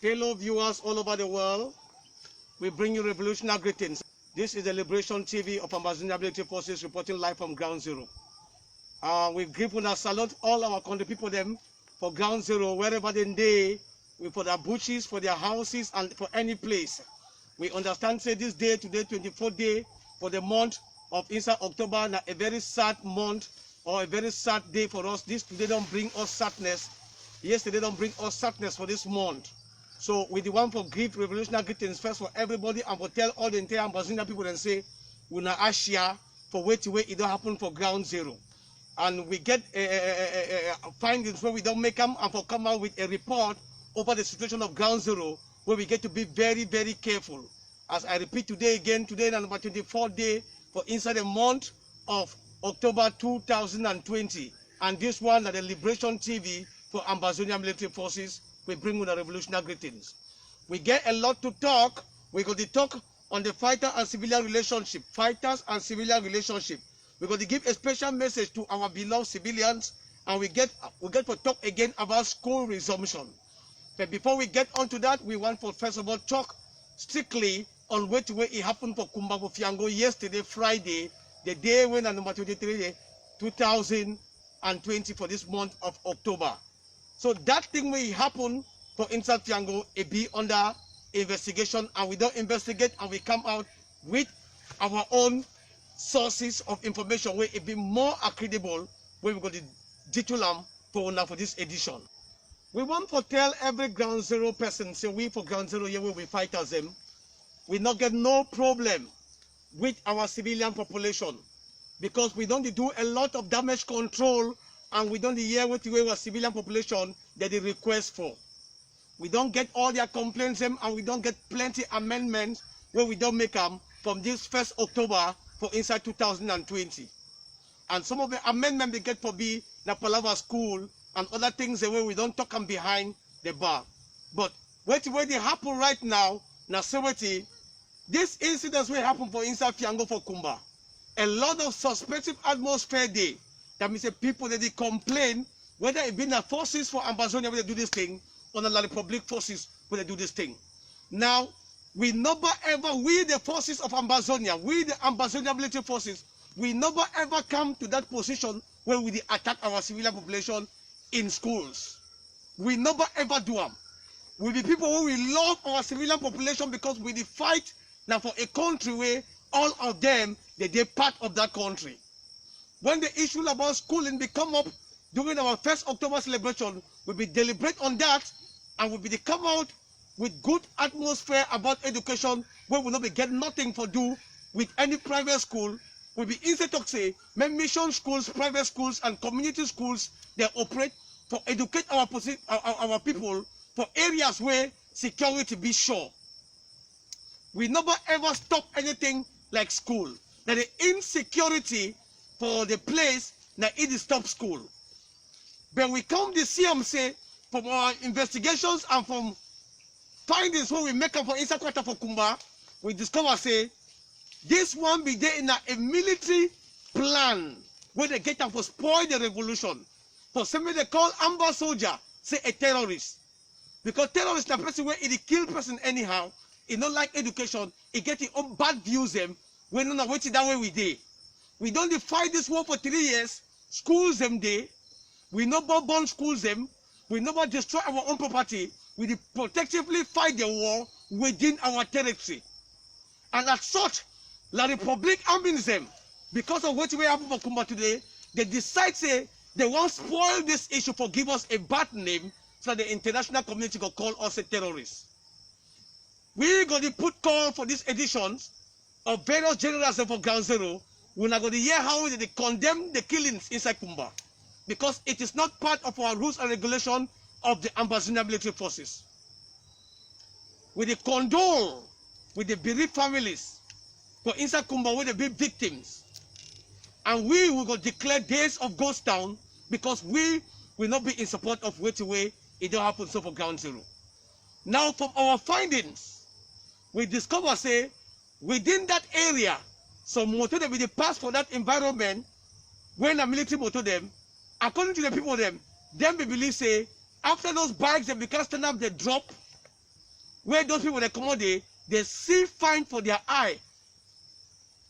Fellow viewers all over the world, we bring you revolutionary greetings. This is the Liberation TV of Ambazonian Military Forces reporting live from Ground Zero. We give and salute all our country people them for Ground Zero, wherever they for their bushes, for their houses, and for any place. We understand say this day, today, 24th day for the month of inside October, now a very sad month or a very sad day for us. This today don't bring us sadness. Yesterday don't bring us sadness for this month. So we the one for give revolutionary greetings first for everybody and for tell all the entire Ambazonian people and say, we na Asia for wait to wait, it don't happen for Ground Zero. And we get findings where we don't make them and for come out with a report over the situation of Ground Zero where we get to be very, very careful. As I repeat today again, today number 24th day for inside the month of October 2020. And this one at the Liberation TV for Ambazonian Military Forces, we bring with the revolutionary greetings. We get a lot to talk. We're going to talk on the fighter and civilian relationship, fighters and civilian relationship. We're going to give a special message to our beloved civilians, and we get to talk again about school resumption. But before we get on to that, we want to first of all talk strictly on what way it happened for Kumba for Fiango yesterday, Friday, the day when number 23, 2020 for this month of October. So that thing will happen for inside Fiango, it be under investigation, and we don't investigate and we come out with our own sources of information where it be more credible where we're going to detail them for now for this edition. We want to tell every Ground Zero person, say we for Ground Zero here where we fight as them, we not get no problem with our civilian population because we don't do a lot of damage control and we don't hear what the way our civilian population that they request for. We don't get all their complaints and we don't get plenty amendments where we don't make them from this 1st October for inside 2020. And some of the amendments they get for be the Palava school and other things the way we don't talk them behind the bar. But what they happen right now, this incidents will happen for inside Fiango for Kumba. A lot of suspected atmosphere there. That means the people that they complain whether it be the forces for Ambazonia where they do this thing or the Republic forces where they do this thing. Now, we never ever, we the forces of Ambazonia, we the Ambazonia military forces, we never ever come to that position where we attack our civilian population in schools. We never ever do them. We be people who we love our civilian population because we fight now for a country where all of them, they're part of that country. When the issue about schooling become up during our 1st October celebration, we'll be deliberate on that and we'll be come out with good atmosphere about education where we'll not be getting nothing for do with any private school. We'll be instead to say, mission schools, private schools, and community schools, they operate to educate our people for areas where security be sure. We never ever stop anything like school. That the insecurity for the place that it is stop school. But we come to see them say from our investigations and from findings when we make up for inside quarter for Kumba, we discover say this one be there in a military plan where they get them for spoil the revolution. For somebody they call Amber soldier, say a terrorist. Because terrorist is a person where it kill person anyhow, it not like education, it get its own bad views them, we don't know what that way we did. We don't fight this war for 3 years, schools them day, we never burn schools them, we never destroy our own property, we protectively fight the war within our territory. And as such, La Republic armies them, because of what we happen for Kumba today, they decide say they won't spoil this issue for give us a bad name so that the international community will call us a terrorist. We're going to put call for these editions of various generals for Ground Zero. We're not going to hear how they condemn the killings inside Kumba because it is not part of our rules and regulation of the Ambazonian military forces. We condole with the bereaved families for inside Kumba with the big victims. And we will go declare days of ghost town because we will not be in support of which way it don't happen so for Ground Zero. Now from our findings, we discover say within that area, some motor that will pass for that environment when a military motor them, according to the people them we believe say after those bikes they become stand up, they drop where those people they come out, they see fine for their eye.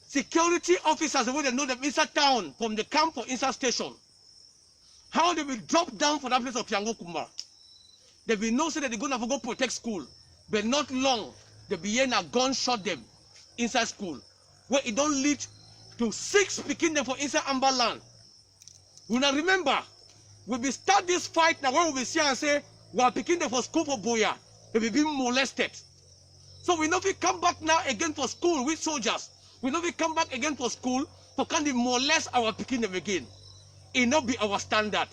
Security officers, the way they know them inside town, from the camp or inside station, how they will drop down for that place of Tiango Kumba. They will know say that they're going to go protect school, but not long, they be here a gun shot them inside school, where it don't lead to 6 picking them for inside Amber land. We now remember, we will start this fight now when we will see and say, we are picking them for school for Boya. They will be molested. So we know if we come back now again for school with soldiers, we know if we come back again for school, for can they molest our picking them again. It not be our standard.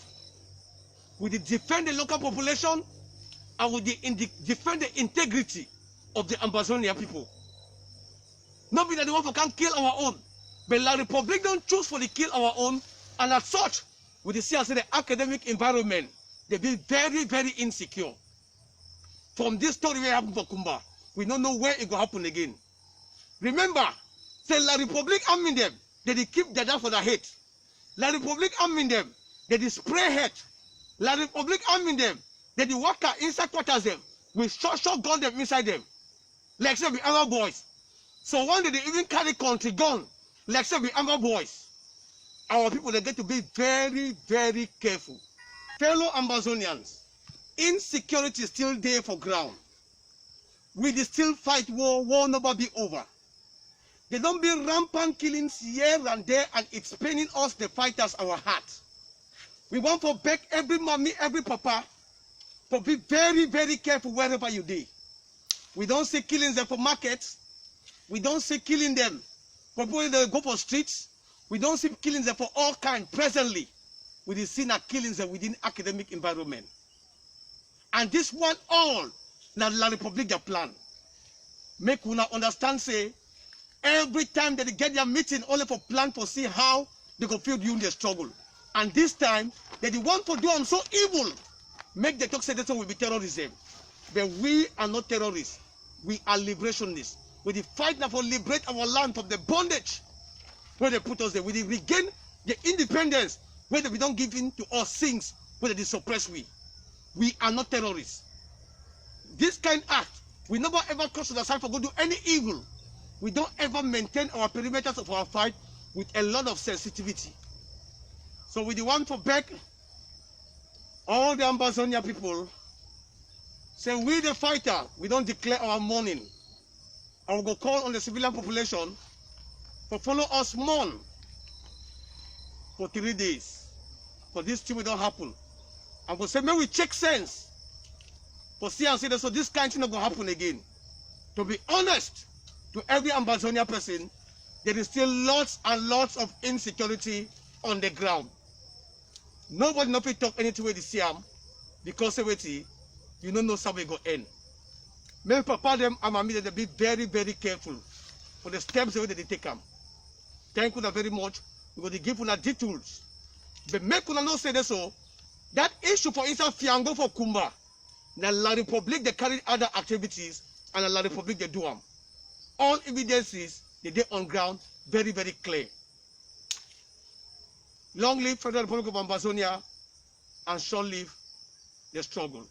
We defend the local population and we defend the integrity of the Ambazonia people. Not be that the one who can kill our own, but La Republic don't choose for the kill our own, and as such, we see as the academic environment, they be very, very insecure. From this story where happened for Kumba, we don't know where it will happen again. Remember, say La Republic arming them, they keep their down for the hate. La Republic arming them, they spray hate. La Republic arming them, they work inside quarters them, we shotgun them inside them. Like say we Amber boys. So one day they even carry country gun, like say we Amber boys. Our people, they get to be very, very careful. Fellow Ambazonians, insecurity is still there for ground. We still fight war never be over. There don't be rampant killings here and there, and it's paining us, the fighters, our heart. We want to beg every mommy, every papa, to be very, very careful wherever you do. We don't see killings there for markets. We don't see killing them for people that go for streets. We don't see killings there for all kinds. Presently, we see killings there within academic environment. And this one all, now La Republic their plan. Make una understand, say, every time that they get their meeting, only for plan to see how they go feel during the struggle. And this time, that they want to do them so evil, make the talk say that will be terrorism. But we are not terrorists. We are liberationists. We fight now for liberate our land from the bondage where they put us there. We regain the independence where we don't give in to us things where they suppress we. We are not terrorists. This kind of act, we never ever cross the side for go do any evil. We don't ever maintain our perimeters of our fight with a lot of sensitivity. So we want to beg all the Ambazonia people, say we the fighter, we don't declare our mourning. I will go call on the civilian population to follow us mourn for 3 days. For this thing will not happen. And we'll say, may we check sense. For see and say that so this kind of thing not going to happen again. To be honest, to every Ambazonia person, there is still lots and lots of insecurity on the ground. Nobody know if we talk anything with the Siam because you don't know how we go end. May papa them and mommy they be very, very careful for the steps that they take them. Thank you very much. We're going to give you details. But make you not say this so. That issue for instance Fiango for Kumba. Now La Republic they carry other activities and La Republic they do them. All evidences they on ground very, very clear. Long live Federal Republic of Ambazonia and short live the struggle.